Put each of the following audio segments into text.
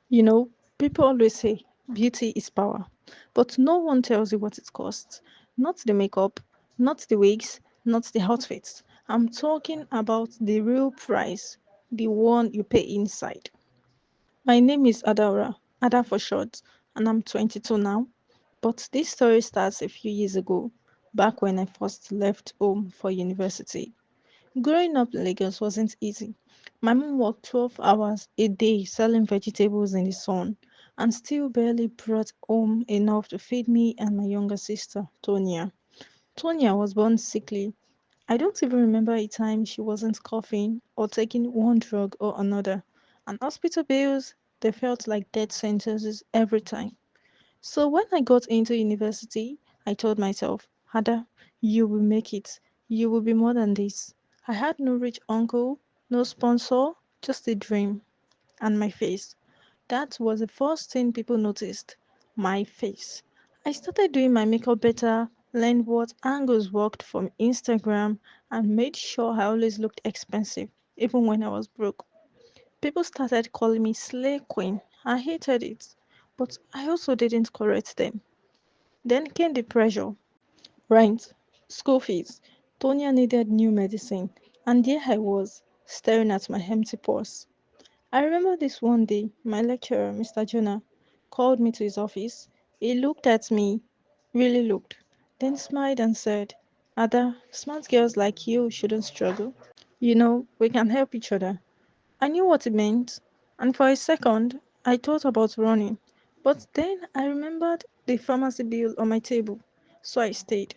You know, people always say beauty is power, but no one tells you what it costs. Not the makeup, not the wigs, not the outfits. I'm talking about the real price, the one you pay inside. My name is Adaura, Ada for short, and I'm 22 now. But this story starts a few years ago, back when I first left home for university. Growing up in Lagos wasn't easy. My mom worked 12 hours a day selling vegetables in the sun and still barely brought home enough to feed me and my younger sister, Tonya. Tonya was born sickly. I don't even remember a time she wasn't coughing or taking one drug or another. And hospital bills, they felt like death sentences every time. So when I got into university, I told myself, Hada, you will make it. You will be more than this. I had no rich uncle, no sponsor, just a dream. And my face. That was the first thing people noticed. My face. I started doing my makeup better, learned what angles worked from Instagram, and made sure I always looked expensive, even when I was broke. People started calling me Slay Queen. I hated it, but I also didn't correct them. Then came the pressure, rent, school fees. Tonya needed new medicine, and there I was, staring at my empty purse. I remember this one day, my lecturer, Mr. Jonah, called me to his office. He looked at me, really looked, then smiled and said, Ada, smart girls like you shouldn't struggle. You know, we can help each other. I knew what it meant, and for a second, I thought about running. But then I remembered the pharmacy bill on my table, so I stayed.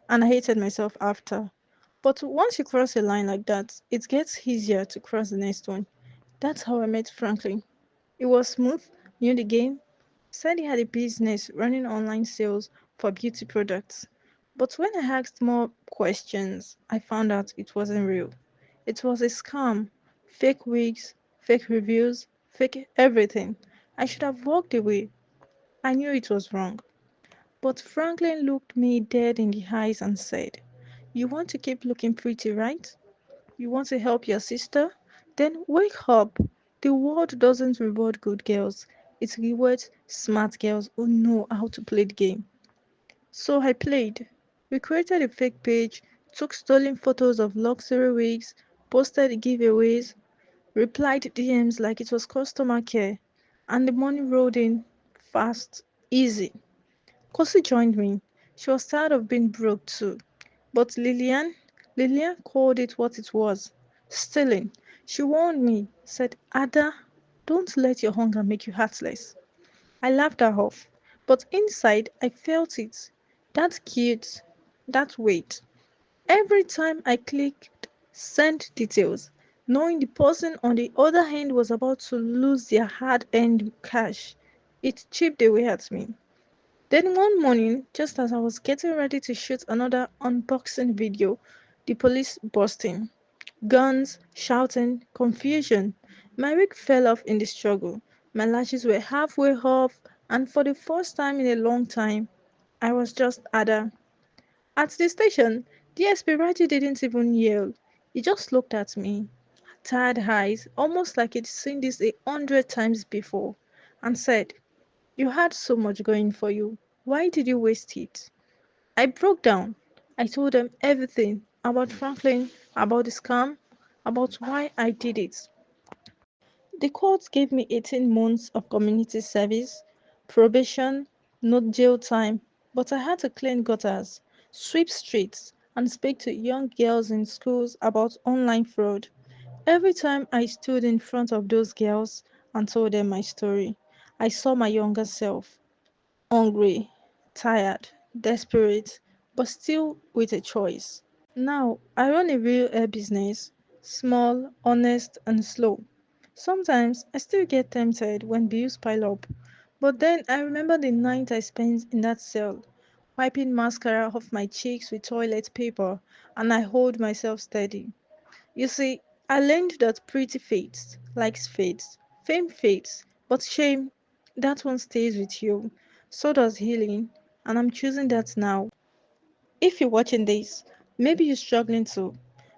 And I hated myself after. But once you cross a line like that, it gets easier to cross the next one. That's how I met Franklin. It was smooth, knew the game, said he had a business running online sales for beauty products. But when I asked more questions, I found out it wasn't real. It was a scam. Fake wigs, fake reviews, fake everything. I should have walked away. I knew it was wrong. But Franklin looked me dead in the eyes and said, You want to keep looking pretty, right? You want to help your sister? Then wake up. The world doesn't reward good girls. It rewards smart girls who know how to play the game. So I played. We created a fake page, took stolen photos of luxury wigs, posted giveaways, replied DMs like it was customer care, and the money rolled in fast, easy. Kosi joined me. She was tired of being broke too. But Lillian called it what it was, stealing. She warned me, said, Ada, don't let your hunger make you heartless. I laughed her off, but inside I felt it. That guilt, that weight. Every time I clicked send details, knowing the person on the other hand was about to lose their hard-earned cash, it chipped away at me. Then one morning, just as I was getting ready to shoot another unboxing video, the police burst in. Guns, shouting, confusion. My wig fell off in the struggle. My lashes were halfway off, and for the first time in a long time, I was just Ada. At the station, the Espirati didn't even yell. He just looked at me, tired eyes, almost like he'd seen this 100 times before, and said, You had so much going for you. Why did you waste it? I broke down. I told them everything about Franklin, about the scam, about why I did it. The court gave me 18 months of community service, probation, no jail time, but I had to clean gutters, sweep streets, and speak to young girls in schools about online fraud. Every time I stood in front of those girls and told them my story, I saw my younger self, hungry, tired, desperate, but still with a choice. Now, I run a real air business, small, honest, and slow. Sometimes I still get tempted when bills pile up, but then I remember the night I spent in that cell, wiping mascara off my cheeks with toilet paper, and I hold myself steady. You see, I learned that pretty fades, fame fades, but shame, that one stays with you. So does healing, and I'm choosing that now. If you're watching this, maybe you're struggling too.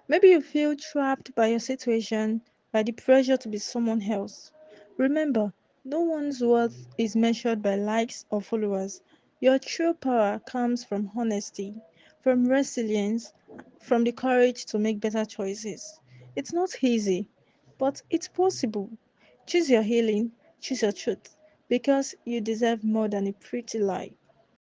Maybe you feel trapped by your situation, by the pressure to be someone else. Remember, No one's worth is measured by likes or followers. Your true power comes from honesty, from resilience, from the courage to make better choices. It's not easy, but it's possible. Choose your healing, choose your truth, because you deserve more than a pretty lie.